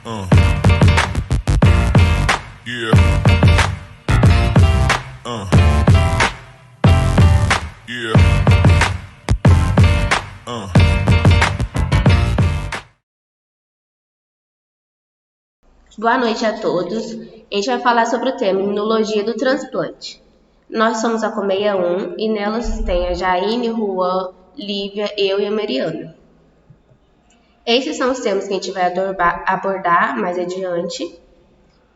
Yeah. Yeah. Boa noite a todos. A gente vai falar sobre o tema Imunologia do Transplante. Nós somos a Colmeia 1 e nelas tem a Jaine, Juan, Lívia, eu e a Mariana. Esses são os temas que a gente vai abordar mais adiante.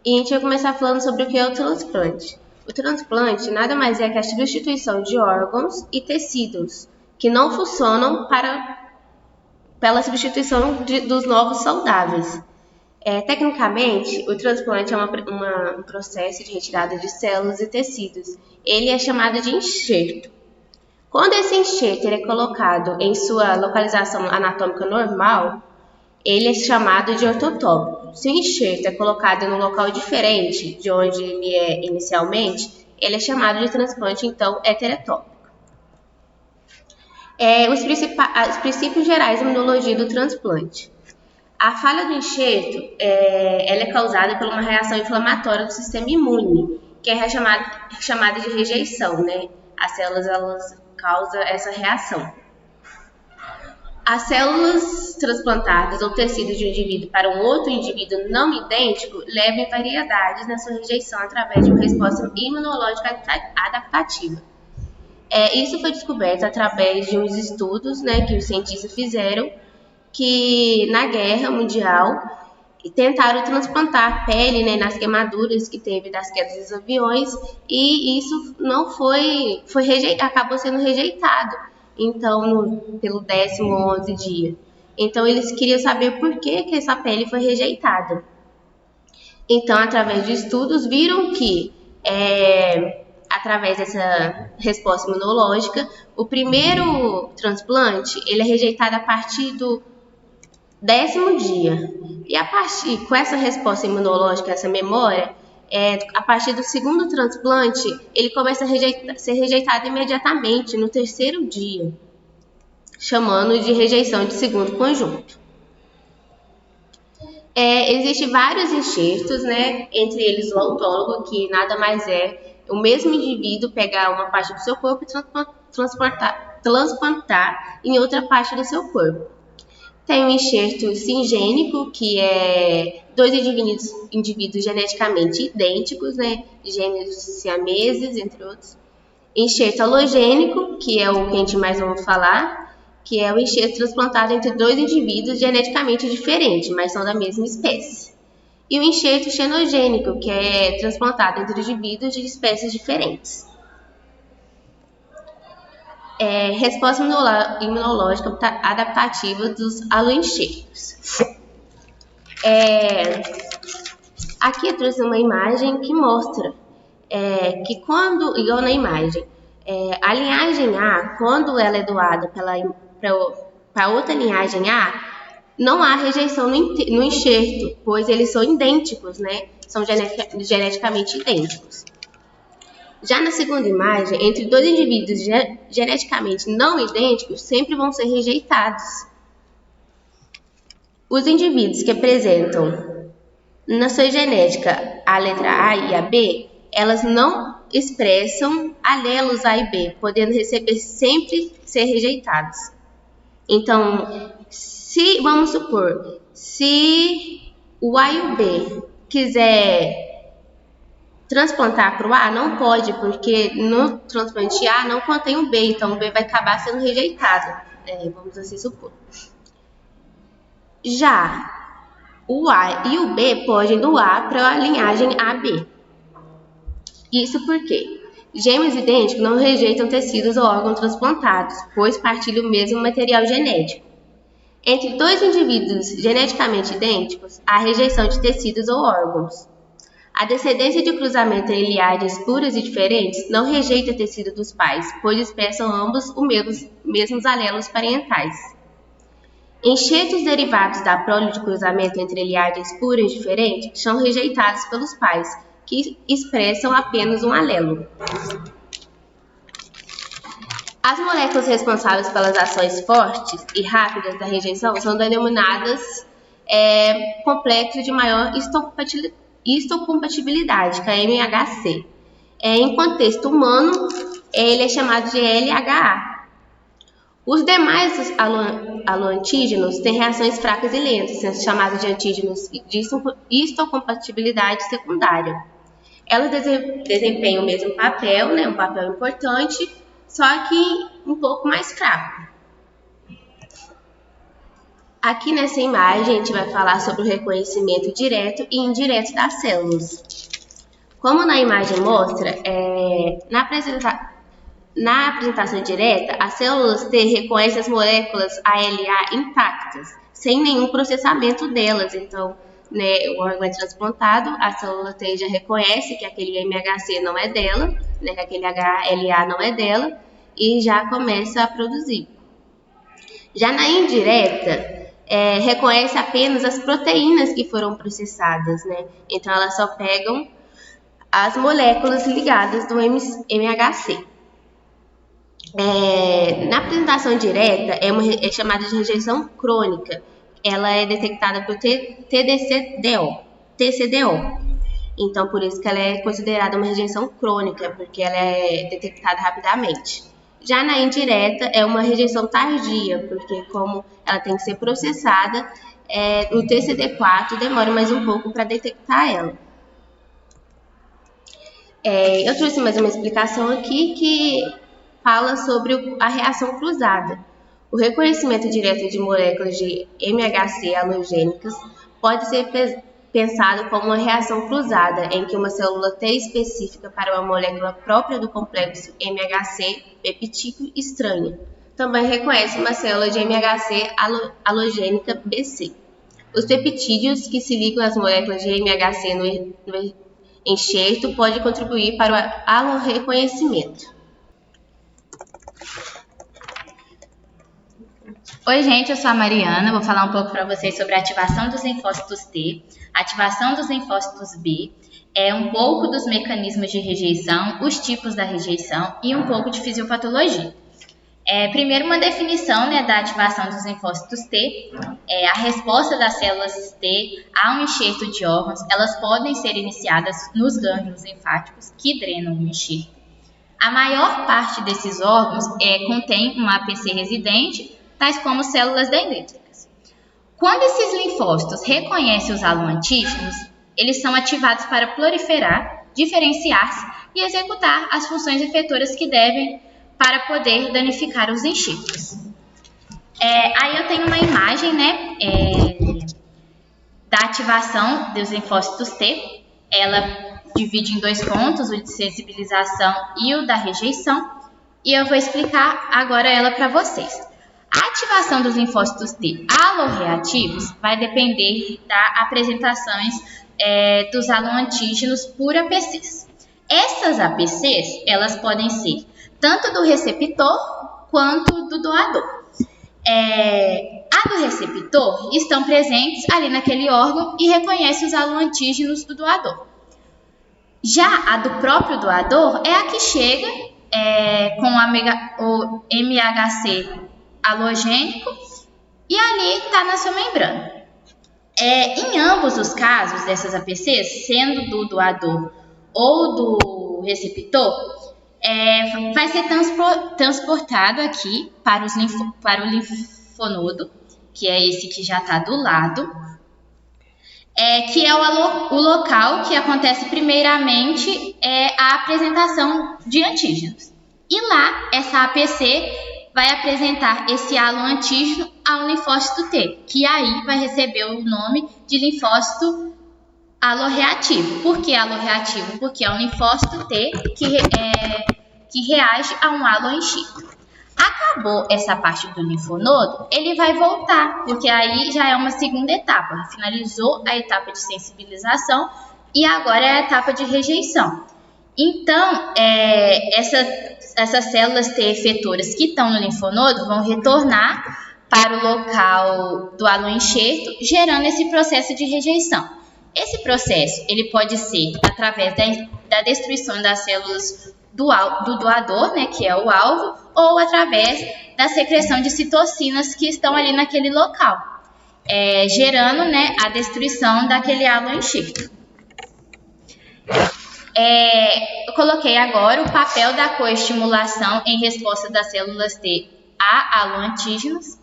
E a gente vai começar falando sobre o que é o transplante. O transplante nada mais é que a substituição de órgãos e tecidos que não funcionam pela substituição dos novos saudáveis. Tecnicamente, o transplante é um processo de retirada de células e tecidos. Ele é chamado de enxerto. Quando esse enxerto é colocado em sua localização anatômica normal, ele é chamado de ortotópico. Se o enxerto é colocado em um local diferente de onde ele é inicialmente, ele é chamado de transplante, então, heterotópico. Os princípios gerais da imunologia do transplante. A falha do enxerto ela é causada por uma reação inflamatória do sistema imune, que é chamada de rejeição, né? As células elas causam essa reação. As células transplantadas ou tecidos de um indivíduo para um outro indivíduo não idêntico levam variedades na sua rejeição através de uma resposta imunológica adaptativa. Isso foi descoberto através de uns estudos, né, que os cientistas fizeram, que na Guerra Mundial tentaram transplantar a pele, né, nas queimaduras que teve das quedas dos aviões, e isso não acabou sendo rejeitado, então pelo 11º dia. Então eles queriam saber por que essa pele foi rejeitada. Então, através de estudos, viram que através dessa resposta imunológica, o primeiro transplante ele é rejeitado a partir do 10º dia. E com essa resposta imunológica, essa memória, a partir do segundo transplante, ele começa a ser rejeitado imediatamente no 3º dia, chamando de rejeição de segundo conjunto. Existem vários enxertos, né? Entre eles o autólogo, que nada mais é o mesmo indivíduo pegar uma parte do seu corpo e transplantar em outra parte do seu corpo. Tem o enxerto singênico, que é dois indivíduos geneticamente idênticos, né? Gêneros siameses, entre outros. Enxerto alogênico, que é o que a gente mais ouve falar, que é o enxerto transplantado entre dois indivíduos geneticamente diferentes, mas são da mesma espécie. E o enxerto xenogênico, que é transplantado entre indivíduos de espécies diferentes. Resposta imunológica adaptativa dos aloenxertos. Aqui eu trouxe uma imagem que mostra que quando, igual na imagem, a linhagem A, quando ela é doada para outra linhagem A, não há rejeição no enxerto, pois eles são idênticos, né? São geneticamente idênticos. Já na segunda imagem, entre dois indivíduos geneticamente não idênticos, sempre vão ser rejeitados. Os indivíduos que apresentam na sua genética a letra A e a B, elas não expressam alelos A e B, podendo sempre ser rejeitados. Então, vamos supor, se o A e o B quiser transplantar para o A, não pode, porque no transplante A não contém o B, então o B vai acabar sendo rejeitado, vamos assim supor. Já o A e o B podem doar para a linhagem AB. Isso porque gêmeos idênticos não rejeitam tecidos ou órgãos transplantados, pois partilham o mesmo material genético. Entre dois indivíduos geneticamente idênticos, há rejeição de tecidos ou órgãos. A descendência de cruzamento entre linhagens puras e diferentes não rejeita o tecido dos pais, pois expressam ambos os mesmos alelos parentais. Enxertos derivados da prole de cruzamento entre linhagens puras e diferentes são rejeitados pelos pais, que expressam apenas um alelo. As moléculas responsáveis pelas ações fortes e rápidas da rejeição são denominadas complexo de maior histocompatibilidade, que é MHC. Em contexto humano, ele é chamado de LHA. Os demais haloantígenos têm reações fracas e lentas, sendo chamados de antígenos de histocompatibilidade secundária. Elas desempenham o mesmo papel, né, um papel importante, só que um pouco mais fraco. Aqui nessa imagem a gente vai falar sobre o reconhecimento direto e indireto das células. Como na imagem mostra, na apresentação direta, as células T reconhecem as moléculas ALA intactas, sem nenhum processamento delas. Então, né, o órgão é transplantado, a célula T já reconhece que aquele MHC não é dela, né, que aquele HLA não é dela, e já começa a produzir. Já na indireta, reconhece apenas as proteínas que foram processadas, né? Então elas só pegam as moléculas ligadas do MHC. Na apresentação direta é chamada de rejeição crônica. Ela é detectada por TCDO. Então por isso que ela é considerada uma rejeição crônica, porque ela é detectada rapidamente. Já na indireta é uma rejeição tardia, porque como ela tem que ser processada, o TCD4 demora mais um pouco para detectar ela. Eu trouxe mais uma explicação aqui que fala sobre a reação cruzada. O reconhecimento direto de moléculas de MHC halogênicas pode ser pensado como uma reação cruzada, em que uma célula T específica para uma molécula própria do complexo MHC peptídeo estranha também reconhece uma célula de MHC halogênica BC. Os peptídeos que se ligam às moléculas de MHC no enxerto podem contribuir para o halorreconhecimento. Oi, gente, eu sou a Mariana, vou falar um pouco para vocês sobre a ativação dos linfócitos T, ativação dos linfócitos B, um pouco dos mecanismos de rejeição, os tipos da rejeição e um pouco de fisiopatologia. Primeiro, uma definição, né, da ativação dos linfócitos T. A resposta das células T a um enxerto de órgãos, elas podem ser iniciadas nos gânglios linfáticos que drenam o enxerto. A maior parte desses órgãos contém um APC residente, tais como células dendríticas. Quando esses linfócitos reconhecem os haloantígenos, eles são ativados para proliferar, diferenciar-se e executar as funções efetoras que devem para poder danificar os enxertos. Aí eu tenho uma imagem, né, da ativação dos linfócitos T. Ela divide em dois pontos, o de sensibilização e o da rejeição, e eu vou explicar agora ela para vocês. A ativação dos linfócitos T alorreativos vai depender das apresentações dos haloantígenos por APCs. Essas APCs, elas podem ser tanto do receptor quanto do doador. A do receptor estão presentes ali naquele órgão e reconhece os haloantígenos do doador. Já a do próprio doador é a que chega com o MHC halogênico e ali está na sua membrana. Em ambos os casos dessas APCs, sendo do doador ou do receptor, vai ser transportado aqui para o linfonodo, que é esse que já está do lado, que é o local que acontece primeiramente a apresentação de antígenos. E lá, essa APC vai apresentar esse haloantígeno ao linfócito T, que aí vai receber o nome de linfócito alorreativo. Por que alorreativo? Porque é um linfócito T que reage a um haloenxerto. Acabou essa parte do linfonodo, ele vai voltar, porque aí já é uma segunda etapa. Finalizou a etapa de sensibilização e agora é a etapa de rejeição. Então, essas células T efetoras que estão no linfonodo vão retornar para o local do haloenxerto, gerando esse processo de rejeição. Esse processo ele pode ser através da destruição das células do doador, né, que é o alvo, ou através da secreção de citocinas que estão ali naquele local. gerando, né, a destruição daquele haloenxerto. Eu coloquei agora o papel da coestimulação em resposta das células T a haloantígenos.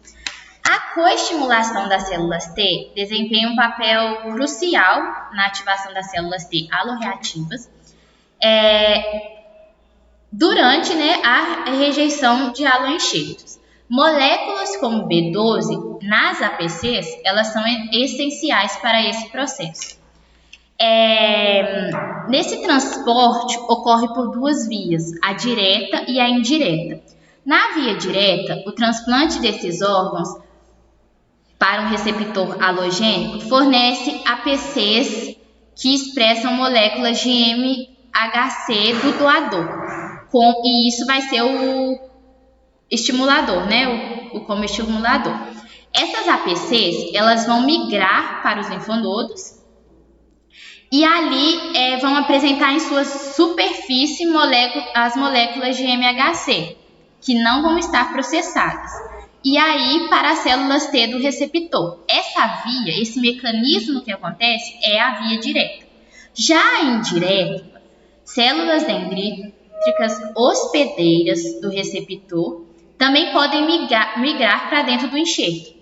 A coestimulação das células T desempenha um papel crucial na ativação das células T aloreativas durante, né, a rejeição de haloenxertos. Moléculas como B12 nas APCs, elas são essenciais para esse processo. Nesse transporte ocorre por duas vias, a direta e a indireta. Na via direta, o transplante desses órgãos para um receptor halogênico fornece APCs que expressam moléculas de MHC do doador. E isso vai ser o estimulador, né? Como estimulador. Essas APCs, elas vão migrar para os linfonodos e ali vão apresentar em sua superfície as moléculas de MHC, que não vão estar processadas. E aí, para as células T do receptor. Essa via, esse mecanismo que acontece é a via direta. Já a indireta, células dendríticas hospedeiras do receptor também podem migrar para dentro do enxerto.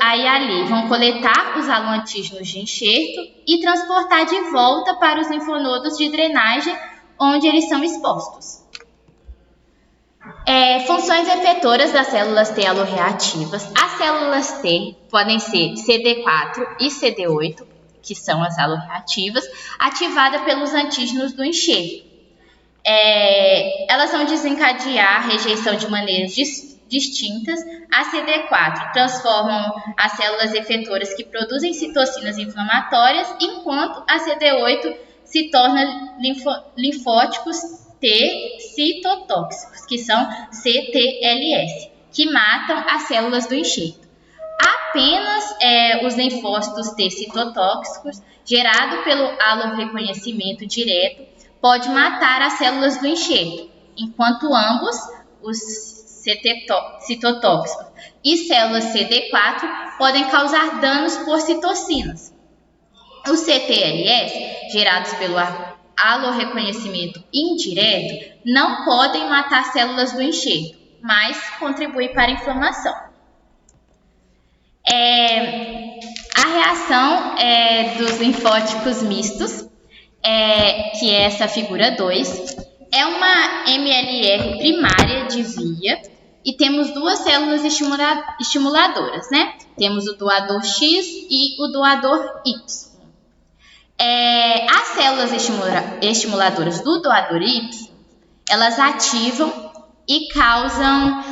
Aí ali vão coletar os haloantígenos de enxerto e transportar de volta para os linfonodos de drenagem, onde eles são expostos. Funções efetoras das células T aloreativas. As células T podem ser CD4 e CD8, que são as aloreativas, ativadas pelos antígenos do enxerto. Elas vão desencadear a rejeição de maneiras distintas. A CD4 transformam as células efetoras que produzem citocinas inflamatórias, enquanto a CD8 se torna linfóticos T citotóxicos, que são CTLS, que matam as células do enxerto. Apenas os linfócitos T citotóxicos, gerado pelo haloreconhecimento direto, pode matar as células do enxerto, enquanto ambos, os citotóxicos e células CD4, podem causar danos por citocinas. Os CTLS, gerados pelo haloreconhecimento indireto, não podem matar células do enxerto, mas contribuem para a inflamação. A reação dos linfóticos mistos, que é essa figura 2, é uma MLR primária de via e temos duas células estimuladoras, né? Temos o doador X e o doador Y. As células estimuladoras do doador Y, elas ativam e causam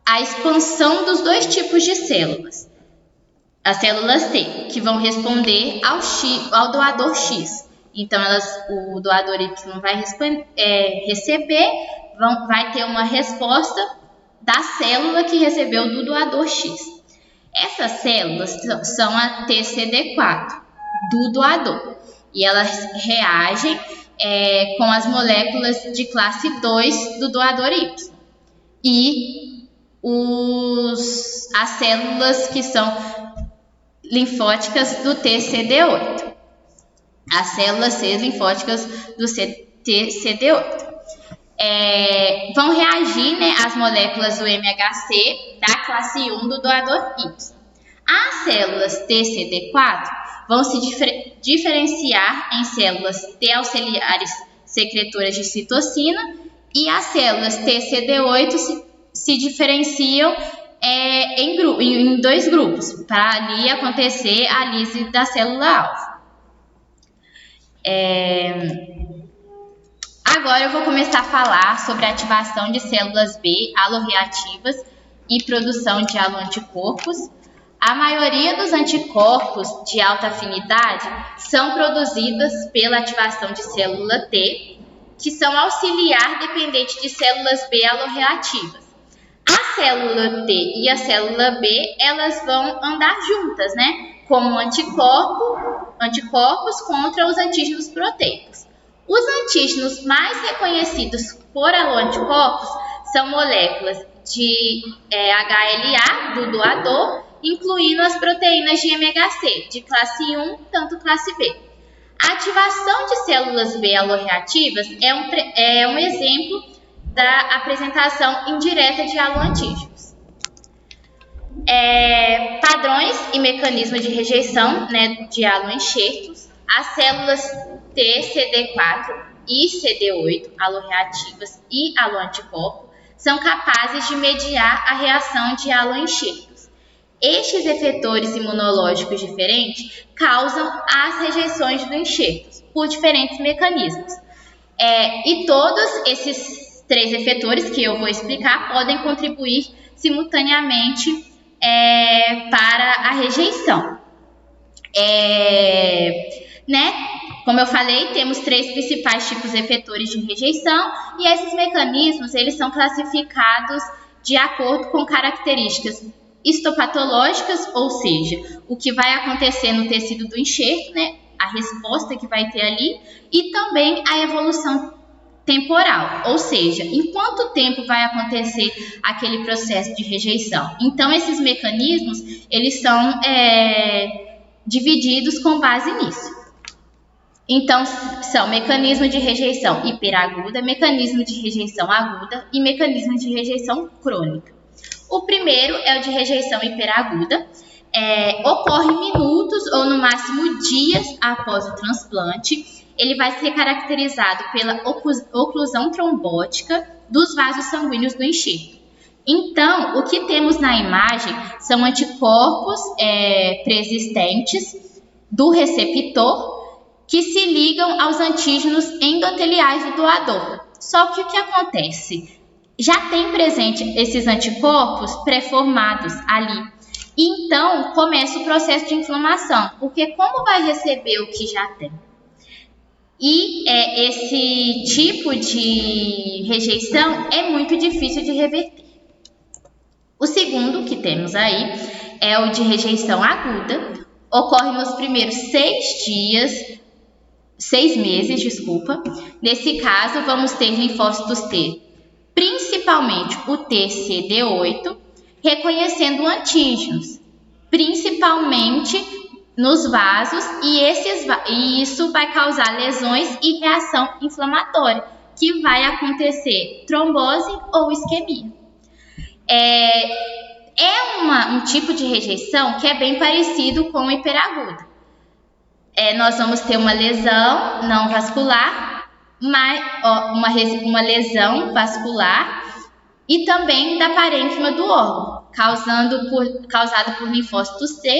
a expansão dos dois tipos de células. As células T, que vão responder ao doador X. Então, o doador Y vai receber, vai ter uma resposta da célula que recebeu do doador X. Essas células são a TCD4 do doador. E elas reagem com as moléculas de classe 2 do doador Y. E as células que são linfóticas do TCD8. As células C linfóticas do TCD8. Vão reagir, né, às moléculas do MHC da classe 1 do doador Y. As células TCD4 vão se diferenciar em células T auxiliares secretoras de citocina e as células TCD8 se diferenciam em dois grupos, para ali acontecer a lise da célula-alvo. Agora eu vou começar a falar sobre a ativação de células B aloreativas e produção de haloanticorpos. A maioria dos anticorpos de alta afinidade são produzidas pela ativação de célula T, que são auxiliar dependente de células B aloreativas. A célula T e a célula B, elas vão andar juntas, né? Como anticorpos contra os antígenos proteicos. Os antígenos mais reconhecidos por haloanticorpos são moléculas de HLA do doador incluindo as proteínas de ômega C, de classe 1, tanto classe B. A ativação de células B aloreativas é um exemplo da apresentação indireta de aloantígenos. Padrões e mecanismos de rejeição, né, de aloenxertos. As células T, CD4 e CD8, aloreativas e aloanticorpo, são capazes de mediar a reação de aloenxertos. Estes efetores imunológicos diferentes causam as rejeições do enxerto por diferentes mecanismos. E todos esses 3 efetores que eu vou explicar podem contribuir simultaneamente para a rejeição. Como eu falei, temos 3 principais tipos de efetores de rejeição e esses mecanismos eles são classificados de acordo com características histopatológicas, ou seja, o que vai acontecer no tecido do enxerto, né, a resposta que vai ter ali, e também a evolução temporal, ou seja, em quanto tempo vai acontecer aquele processo de rejeição. Então, esses mecanismos eles são divididos com base nisso. Então, são mecanismo de rejeição hiperaguda, mecanismo de rejeição aguda e mecanismo de rejeição crônica. O primeiro é o de rejeição hiperaguda, ocorre minutos ou no máximo dias após o transplante. Ele vai ser caracterizado pela oclusão trombótica dos vasos sanguíneos do enxerto. Então, o que temos na imagem são anticorpos preexistentes do receptor que se ligam aos antígenos endoteliais do doador. Só que o que acontece? Já tem presente esses anticorpos pré-formados ali. E então, começa o processo de inflamação, porque como vai receber o que já tem? E esse tipo de rejeição é muito difícil de reverter. O segundo que temos aí é o de rejeição aguda, ocorre nos primeiros 6 meses. Nesse caso, vamos ter linfócitos T, principalmente o TCD8, reconhecendo antígenos, principalmente nos vasos, e isso vai causar lesões e reação inflamatória, que vai acontecer trombose ou isquemia. Um tipo de rejeição que é bem parecido com o hiperagudo. Nós vamos ter uma lesão não vascular, uma lesão vascular e também da parênquima do órgão, causado por linfócito C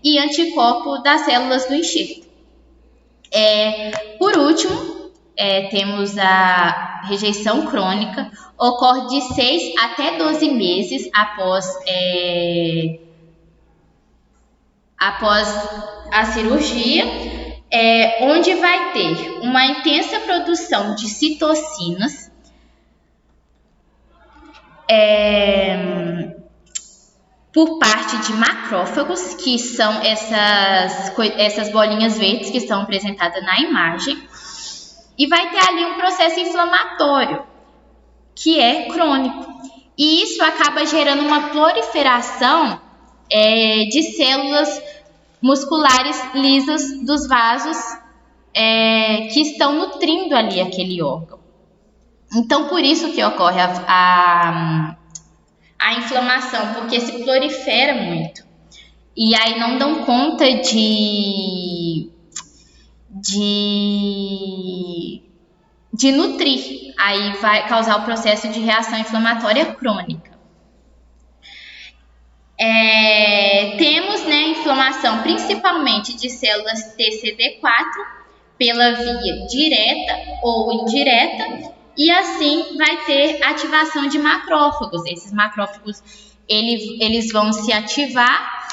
e anticorpo das células do enxerto. Por último, temos a rejeição crônica, ocorre de 6 até 12 meses após a cirurgia, onde vai ter uma intensa produção de citocinas, por parte de macrófagos, que são essas bolinhas verdes que estão apresentadas na imagem, e vai ter ali um processo inflamatório, que é crônico. E isso acaba gerando uma proliferação de células musculares lisas dos vasos que estão nutrindo ali aquele órgão. Então, por isso que ocorre a inflamação, porque se prolifera muito. E aí não dão conta de nutrir. Aí vai causar o processo de reação inflamatória crônica. Temos inflamação principalmente de células TCD4 pela via direta ou indireta, e assim vai ter ativação de macrófagos. Esses macrófagos eles vão se ativar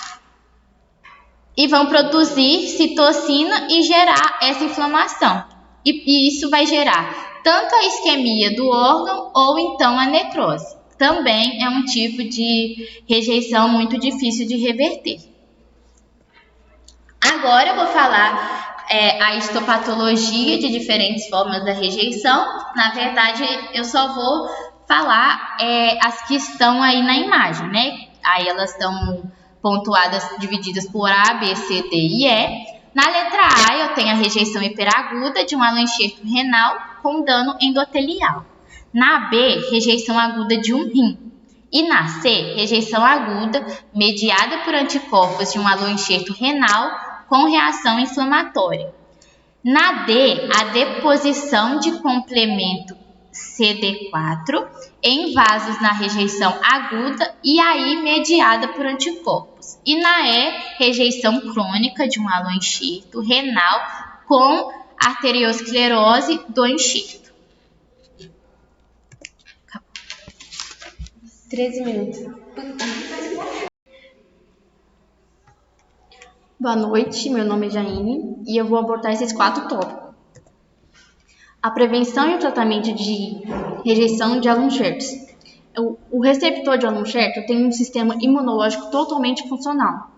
e vão produzir citocina e gerar essa inflamação. E isso vai gerar tanto a isquemia do órgão ou então a necrose. Também é um tipo de rejeição muito difícil de reverter. Agora eu vou falar a histopatologia de diferentes formas da rejeição. Na verdade, eu só vou falar as que estão aí na imagem, né? Aí elas estão pontuadas, divididas por A, B, C, D e E. Na letra A, eu tenho a rejeição hiperaguda de um aloenxerto renal com dano endotelial. Na B, rejeição aguda de um rim. E na C, rejeição aguda mediada por anticorpos de um aloenxerto renal com reação inflamatória. Na D, a deposição de complemento CD4 em vasos na rejeição aguda e aí mediada por anticorpos. E na E, rejeição crônica de um aloenxerto renal com arteriosclerose do enxerto. 13 minutos. Boa noite, meu nome é Jaine e eu vou abordar esses 4 tópicos. A prevenção e o tratamento de rejeição de aloenxertos. O receptor de aloenxerto tem um sistema imunológico totalmente funcional.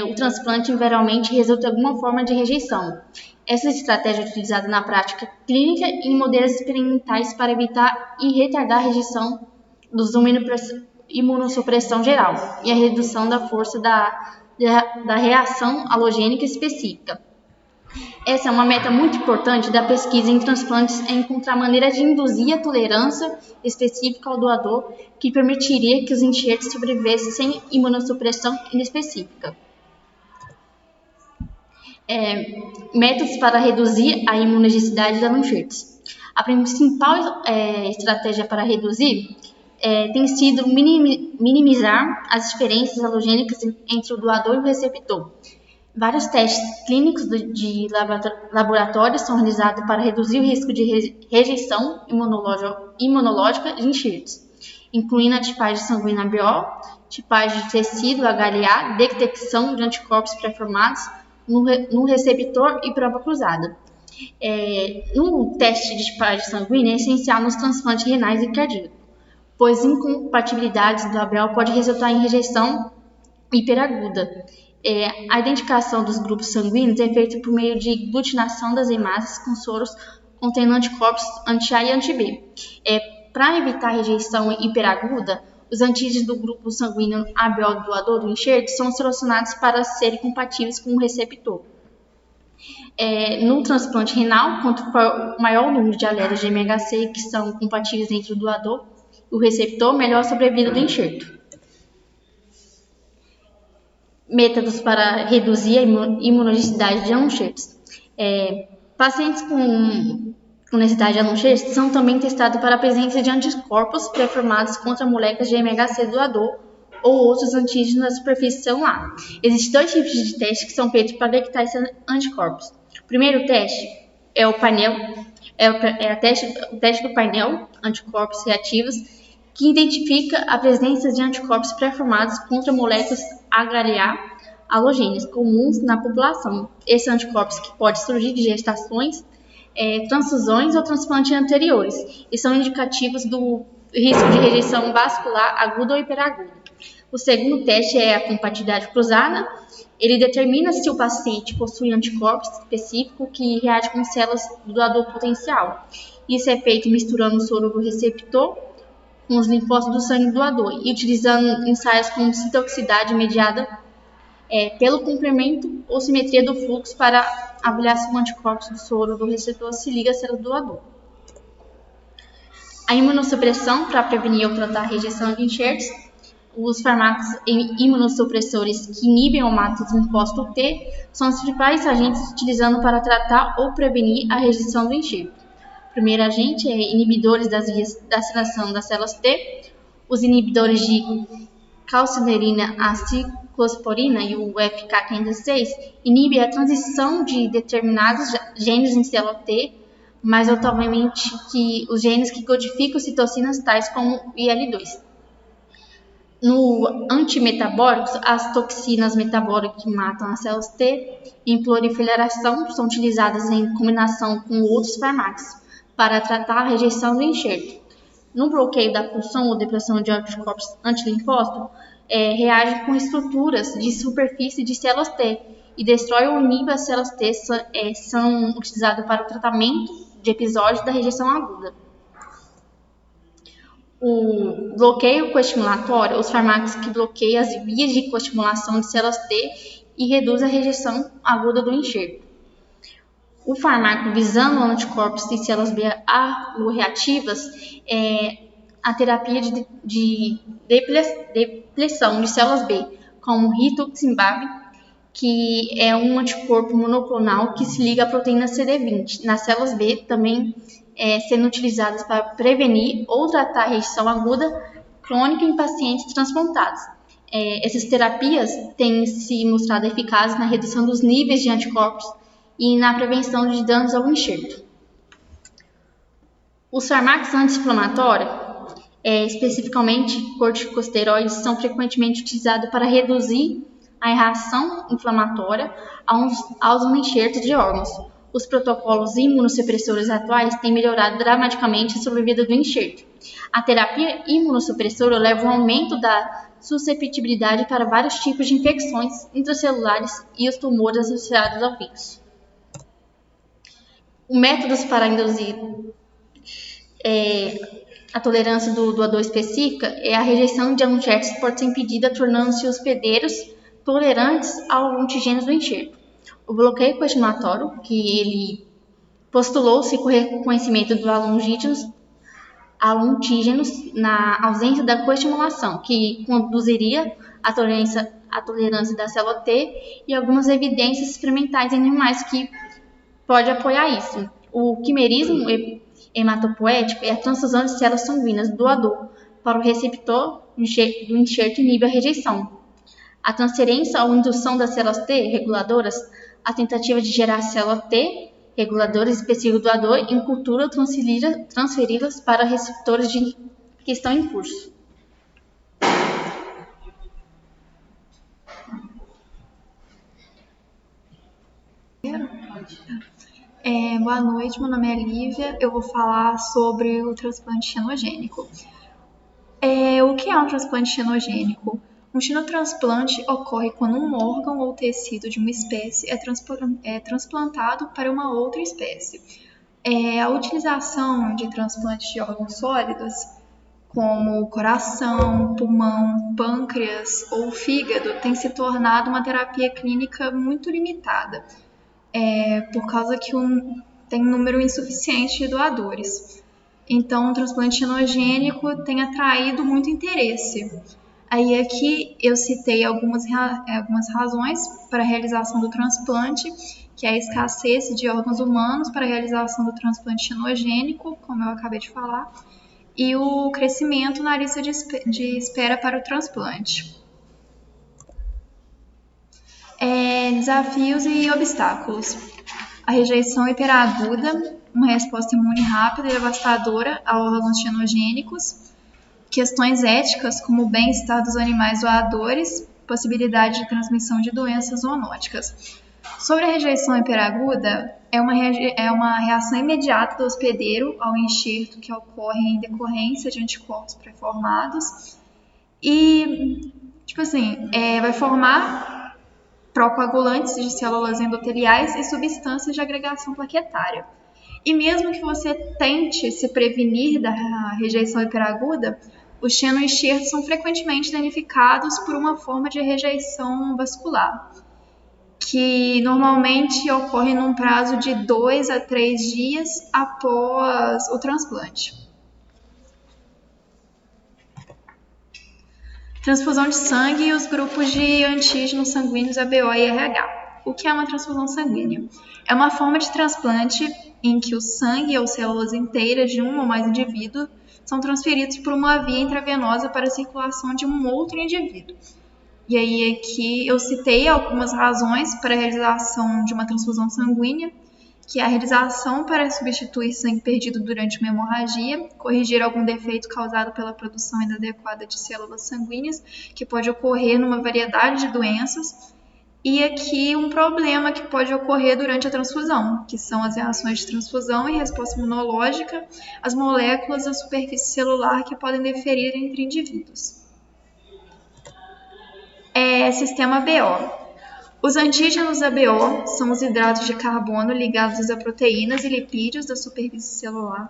O transplante invariavelmente resulta em alguma forma de rejeição. Essa estratégia é utilizada na prática clínica e em modelos experimentais para evitar e retardar a rejeição dos imunossupressão geral e a redução da força da reação alogênica específica. Essa é uma meta muito importante da pesquisa em transplantes, é encontrar maneiras de induzir a tolerância específica ao doador que permitiria que os enxertos sobrevivessem sem imunossupressão inespecífica. Métodos para reduzir a imunogenicidade dos enxertos. A principal estratégia para reduzir tem sido minimizar as diferenças alogênicas entre o doador e o receptor. Vários testes clínicos de laboratório são realizados para reduzir o risco de rejeição imunológica de enxertos, incluindo a tipagem sanguínea BO, tipagem de tecido HLA, detecção de anticorpos pré-formados no receptor e prova cruzada. No teste de tipagem sanguínea é essencial nos transplantes renais e cardíacos, pois incompatibilidades do ABL pode resultar em rejeição hiperaguda. A identificação dos grupos sanguíneos é feita por meio de glutinação das hemácias com soros contendo anticorpos anti-A e anti-B. Para evitar a rejeição hiperaguda, os antígenos do grupo sanguíneo ABO do doador do enxerto são selecionados para serem compatíveis com o receptor. No transplante renal, quanto for o maior número de alelos de MHC que são compatíveis entre o doador e o receptor, melhor a sobrevida do enxerto. Métodos para reduzir a imunogenicidade de enxertos. Pacientes com necessidade de enxertos são também testados para a presença de anticorpos pré-formados contra moléculas de MHC doador ou outros antígenos na superfície celular. Existem 2 tipos de testes que são feitos para detectar esses anticorpos. O primeiro teste é o teste do painel anticorpos reativos, que identifica a presença de anticorpos pré-formados contra moléculas HLA halogêneas comuns na população. Esses anticorpos que podem surgir de gestações, transfusões ou transplantes anteriores e são indicativos do risco de rejeição vascular aguda ou hiperaguda. O segundo teste é a compatibilidade cruzada. Ele determina se o paciente possui anticorpos específicos que reagem com células do doador potencial. Isso é feito misturando o soro do receptor com os linfócitos do sangue do doador e utilizando ensaios com citotoxicidade mediada pelo comprimento ou simetria do fluxo para avaliar se o anticorpos do soro do receptor se liga à célula do doador. A imunossupressão para prevenir ou tratar a rejeição de enxertos. Os fármacos imunossupressores que inibem ou matam os linfócitos T são os principais agentes utilizados para tratar ou prevenir a rejeição do enxerto. O primeiro agente é inibidores das vias da assinação das células T, os inibidores de calcinerina, a ciclosporina e o FK506 inibem a transição de determinados genes em célula T, mais notavelmente que os genes que codificam citocinas tais como o IL-2. No antimetabólicos, as toxinas metabólicas que matam as células T em proliferação são utilizadas em combinação com outros fármacos para tratar a rejeição do enxerto. No bloqueio da função ou depressão de anticorpos antilinfócitos, reage com estruturas de superfície de células T e destrói ou inibe as células T, são utilizadas para o tratamento de episódios da rejeição aguda. o bloqueio coestimulatório, os fármacos que bloqueiam as vias de coestimulação de células T e reduz a rejeição aguda do enxerto. O fármaco visando anticorpos de células B reativas é a terapia de depressão de células B, como o rituximab, que é um anticorpo monoclonal que se liga à proteína CD20 nas células B, também sendo utilizadas para prevenir ou tratar a rejeição aguda crônica em pacientes transplantados. Essas terapias têm se mostrado eficazes na redução dos níveis de anticorpos e na prevenção de danos ao enxerto. Os fármacos anti-inflamatórios, especificamente corticosteroides, são frequentemente utilizados para reduzir a reação inflamatória aos enxertos de órgãos. Os protocolos imunossupressores atuais têm melhorado dramaticamente a sobrevida do enxerto. A terapia imunossupressora leva ao aumento da susceptibilidade para vários tipos de infecções intracelulares e os tumores associados ao vírus. Os métodos para induzir a tolerância do doador específica é a rejeição de enxertos pode ser impedida, tornando-se os hospedeiros tolerantes aos antígenos do enxerto. O bloqueio coestimulatório, que ele postulou-se com o reconhecimento dos alontígenos na ausência da coestimulação, que conduziria à tolerância da célula T, e algumas evidências experimentais em animais que pode apoiar isso. O quimerismo hematopoético é a transfusão de células sanguíneas do doador para o receptor do enxerto inibe a rejeição. A transferência ou indução das células T reguladoras, a tentativa de gerar células T reguladoras específicas do doador em cultura ou transferi-las para receptores que estão em curso. Boa noite, meu nome é Lívia. Eu vou falar sobre o transplante xenogênico. O que é um transplante xenogênico? Um xenotransplante ocorre quando um órgão ou tecido de uma espécie é transplantado para uma outra espécie. A utilização de transplantes de órgãos sólidos, como coração, pulmão, pâncreas ou fígado, tem se tornado uma terapia clínica muito limitada, por causa que tem um número insuficiente de doadores. Então, o transplante xenogênico tem atraído muito interesse. Aí aqui eu citei algumas razões para a realização do transplante, que é a escassez de órgãos humanos para a realização do transplante xenogênico, como eu acabei de falar, e o crescimento na lista de espera para o transplante. Desafios e obstáculos. A rejeição hiperaguda, uma resposta imune rápida e devastadora a órgãos xenogênicos, questões éticas como o bem-estar dos animais doadores, possibilidade de transmissão de doenças zoonóticas. Sobre a rejeição hiperaguda, é uma reação imediata do hospedeiro ao enxerto que ocorre em decorrência de anticorpos pré-formados e, vai formar procoagulantes de células endoteliais e substâncias de agregação plaquetária. E mesmo que você tente se prevenir da rejeição hiperaguda, os xenoenxertos são frequentemente danificados por uma forma de rejeição vascular, que normalmente ocorre num prazo de 2 a 3 dias após o transplante. Transfusão de sangue e os grupos de antígenos sanguíneos ABO e RH. O que é uma transfusão sanguínea? É uma forma de transplante em que o sangue ou células inteiras de um ou mais indivíduos são transferidos por uma via intravenosa para a circulação de um outro indivíduo. E aí aqui eu citei algumas razões para a realização de uma transfusão sanguínea, que é a realização para substituir sangue perdido durante uma hemorragia, corrigir algum defeito causado pela produção inadequada de células sanguíneas, que pode ocorrer numa variedade de doenças, e aqui um problema que pode ocorrer durante a transfusão, que são as reações de transfusão e resposta imunológica, as moléculas da superfície celular que podem diferir entre indivíduos. Sistema BO. Os antígenos ABO são os hidratos de carbono ligados a proteínas e lipídios da superfície celular.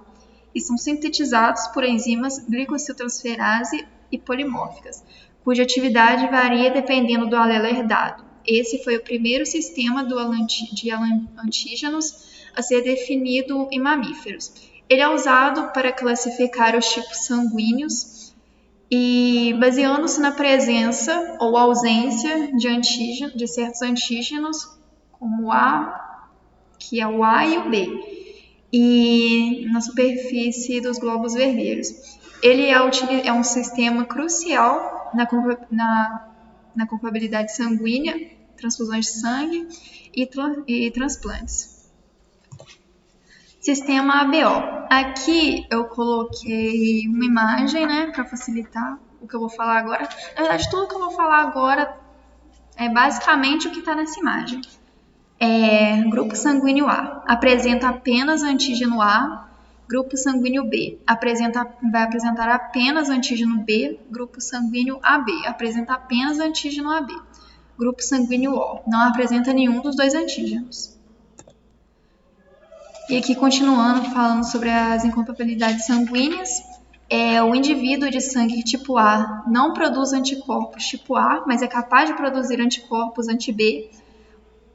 e são sintetizados por enzimas glicosiltransferase e polimórficas, cuja atividade varia dependendo do alelo herdado. Esse foi o primeiro sistema de antígenos a ser definido em mamíferos. Ele é usado para classificar os tipos sanguíneos e baseando-se na presença ou ausência de certos antígenos, como o A, que é o A e o B, e na superfície dos glóbulos vermelhos. Ele é um sistema crucial na confiabilidade sanguínea, transfusões de sangue e transplantes. Sistema ABO. Aqui eu coloquei uma imagem, para facilitar o que eu vou falar agora. Na verdade, tudo que eu vou falar agora é basicamente o que está nessa imagem. Grupo sanguíneo A apresenta apenas antígeno A. Grupo sanguíneo B vai apresentar apenas antígeno B. Grupo sanguíneo AB apresenta apenas antígeno AB. Grupo sanguíneo O não apresenta nenhum dos dois antígenos. E aqui, continuando, falando sobre as incompatibilidades sanguíneas, o indivíduo de sangue tipo A não produz anticorpos tipo A, mas é capaz de produzir anticorpos anti-B.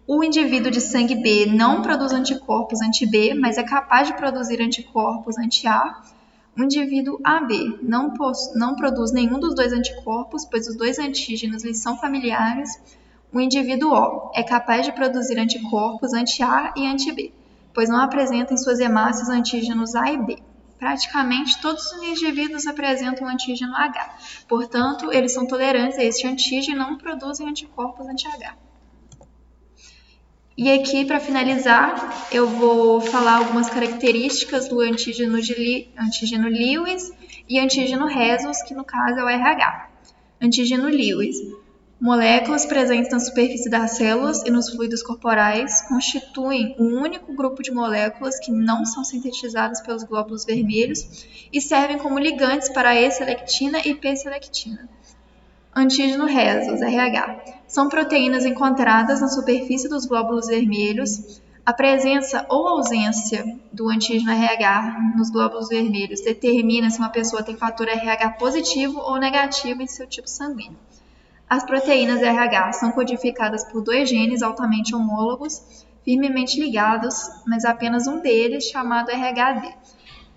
O indivíduo de sangue B não produz anticorpos anti-B, mas é capaz de produzir anticorpos anti-A. O indivíduo AB não produz nenhum dos dois anticorpos, pois os dois antígenos lhes são familiares. O indivíduo O é capaz de produzir anticorpos anti-A e anti-B, pois não apresenta em suas hemácias antígenos A e B. Praticamente todos os indivíduos apresentam antígeno H, portanto, eles são tolerantes a este antígeno e não produzem anticorpos anti-H. E aqui, para finalizar, eu vou falar algumas características do antígeno Lewis e antígeno Rhesus, que no caso é o RH. Antígeno Lewis. Moléculas presentes na superfície das células e nos fluidos corporais constituem um único grupo de moléculas que não são sintetizadas pelos glóbulos vermelhos e servem como ligantes para a E-selectina e P-selectina. Antígeno Rhesus, RH. São proteínas encontradas na superfície dos glóbulos vermelhos. A presença ou ausência do antígeno RH nos glóbulos vermelhos determina se uma pessoa tem fator RH positivo ou negativo em seu tipo sanguíneo. As proteínas RH são codificadas por dois genes altamente homólogos, firmemente ligados, mas apenas um deles, chamado RHD,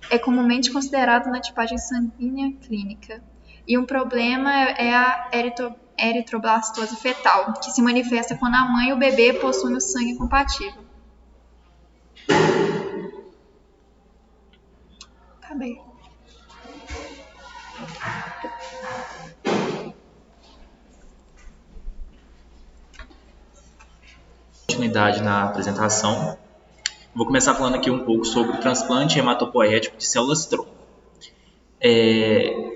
é comumente considerado na tipagem sanguínea clínica. E um problema é a eritroblastose fetal, que se manifesta quando a mãe e o bebê possuem o sangue compatível. Acabei. Continuidade na apresentação. Vou começar falando aqui um pouco sobre o transplante hematopoético de células-tronco.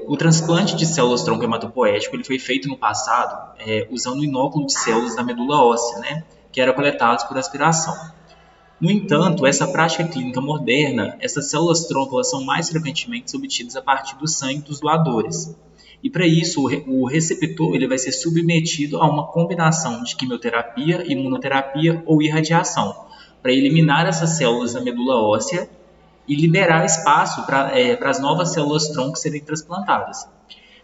O transplante de células-tronco hematopoético ele foi feito no passado usando o inóculo de células da medula óssea, que era coletado por aspiração. No entanto, essa prática clínica moderna, essas células-tronco são mais frequentemente obtidas a partir do sangue dos doadores. E para isso, o receptor ele vai ser submetido a uma combinação de quimioterapia, imunoterapia ou irradiação, para eliminar essas células da medula óssea e liberar espaço para as novas células-tronco serem transplantadas.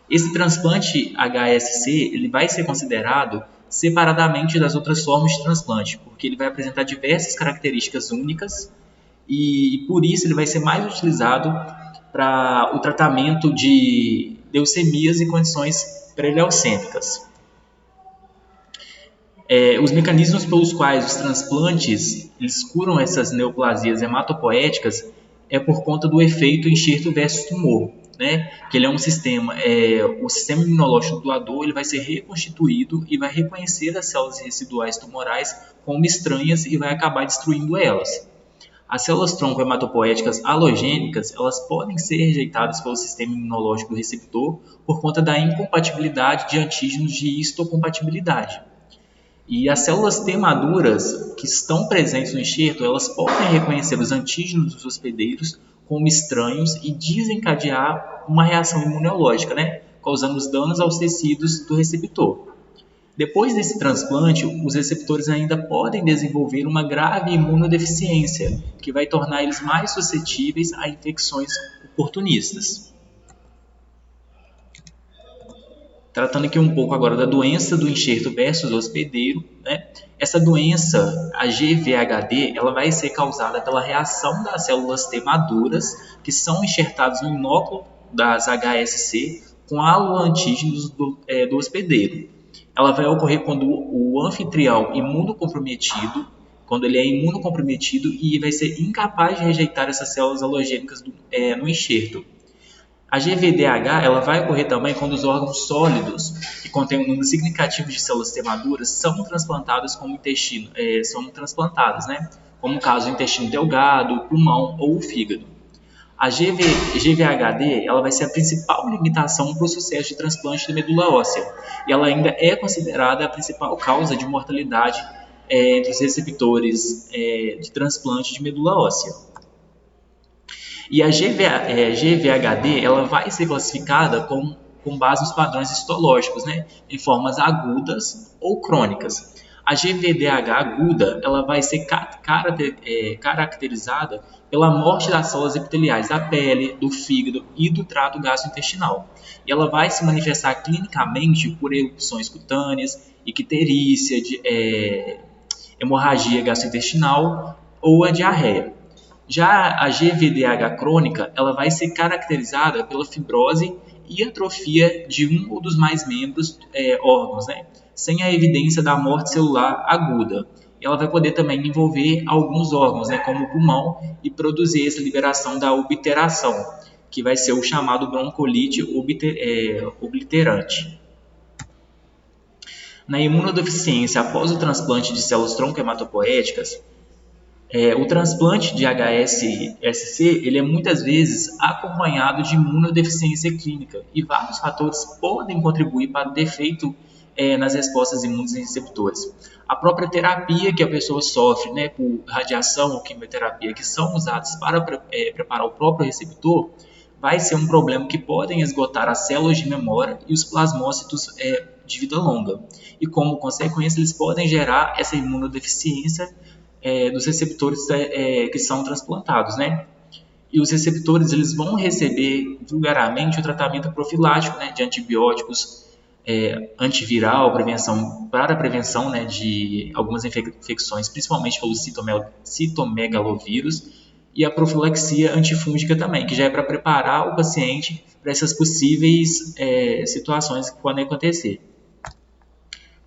Esse transplante HSC ele vai ser considerado separadamente das outras formas de transplante, porque ele vai apresentar diversas características únicas e por isso ele vai ser mais utilizado para o tratamento de leucemias e condições pré-leucêmicas. Os mecanismos pelos quais os transplantes eles curam essas neoplasias hematopoéticas é por conta do efeito enxerto versus tumor, que ele é um sistema, o sistema imunológico do doador ele vai ser reconstituído e vai reconhecer as células residuais tumorais como estranhas e vai acabar destruindo elas. As células-tronco hematopoéticas halogênicas, elas podem ser rejeitadas pelo sistema imunológico do receptor por conta da incompatibilidade de antígenos de histocompatibilidade. E as células T maduras que estão presentes no enxerto, elas podem reconhecer os antígenos dos hospedeiros como estranhos e desencadear uma reação imunológica, causando os danos aos tecidos do receptor. Depois desse transplante, os receptores ainda podem desenvolver uma grave imunodeficiência, que vai tornar eles mais suscetíveis a infecções oportunistas. Tratando aqui um pouco agora da doença do enxerto versus hospedeiro, né? Essa doença, a GVHD, ela vai ser causada pela reação das células T maduras, que são enxertadas no inóculo das HSC com haloantígenos do hospedeiro. Ela vai ocorrer quando o anfitrião imunocomprometido, quando ele é imunocomprometido e vai ser incapaz de rejeitar essas células halogênicas no enxerto. A GVDH ela vai ocorrer também quando os órgãos sólidos, que contêm um número significativo de células T maduras, são transplantados como intestino, né? Como o caso do intestino delgado, o pulmão ou o fígado. A GVHD ela vai ser a principal limitação para o sucesso de transplante de medula óssea e ela ainda é considerada a principal causa de mortalidade entre os receptores de transplante de medula óssea. E a GVHD ela vai ser classificada com base nos padrões histológicos, né, em formas agudas ou crônicas. A GVDH aguda ela vai ser caracterizada pela morte das células epiteliais da pele, do fígado e do trato gastrointestinal. E ela vai se manifestar clinicamente por erupções cutâneas, icterícia, hemorragia gastrointestinal ou a diarreia. Já a GVDH crônica, ela vai ser caracterizada pela fibrose e atrofia de um ou dos mais membros órgãos, né? Sem a evidência da morte celular aguda. Ela vai poder também envolver alguns órgãos, né, como o pulmão, e produzir essa liberação da obteração, que vai ser o chamado broncolite obliterante. Na imunodeficiência após o transplante de células tronco-hematopoéticas, o transplante de HSSC ele é muitas vezes acompanhado de imunodeficiência clínica e vários fatores podem contribuir para o defeito nas respostas imunes em receptores. A própria terapia que a pessoa sofre, né, por radiação ou quimioterapia, que são usadas para preparar o próprio receptor, vai ser um problema que podem esgotar as células de memória e os plasmócitos de vida longa. E como consequência, eles podem gerar essa imunodeficiência dos receptores que são transplantados, né? E os receptores eles vão receber vulgarmente o tratamento profilático, né, de antibióticos, antiviral, para a prevenção, né, de algumas infecções, principalmente pelo citomegalovírus, e a profilaxia antifúngica também, que já é para preparar o paciente para essas possíveis situações que podem acontecer.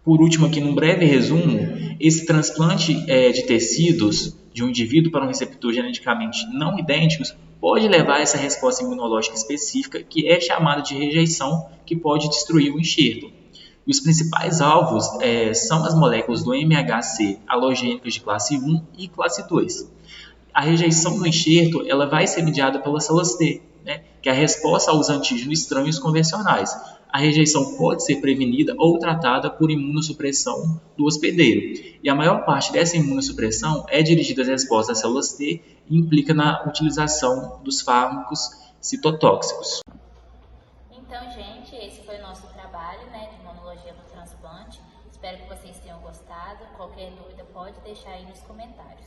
Por último, aqui num breve resumo, esse transplante de tecidos de um indivíduo para um receptor geneticamente não idênticos pode levar a essa resposta imunológica específica, que é chamada de rejeição, que pode destruir o enxerto. E os principais alvos são as moléculas do MHC halogênicas de classe 1 e classe 2. A rejeição do enxerto ela vai ser mediada pelas células T, né, que é a resposta aos antígenos estranhos convencionais. A rejeição pode ser prevenida ou tratada por imunossupressão do hospedeiro. E a maior parte dessa imunossupressão é dirigida às respostas das células T e implica na utilização dos fármacos citotóxicos. Então, gente, esse foi o nosso trabalho, né, de imunologia do transplante. Espero que vocês tenham gostado. Qualquer dúvida pode deixar aí nos comentários.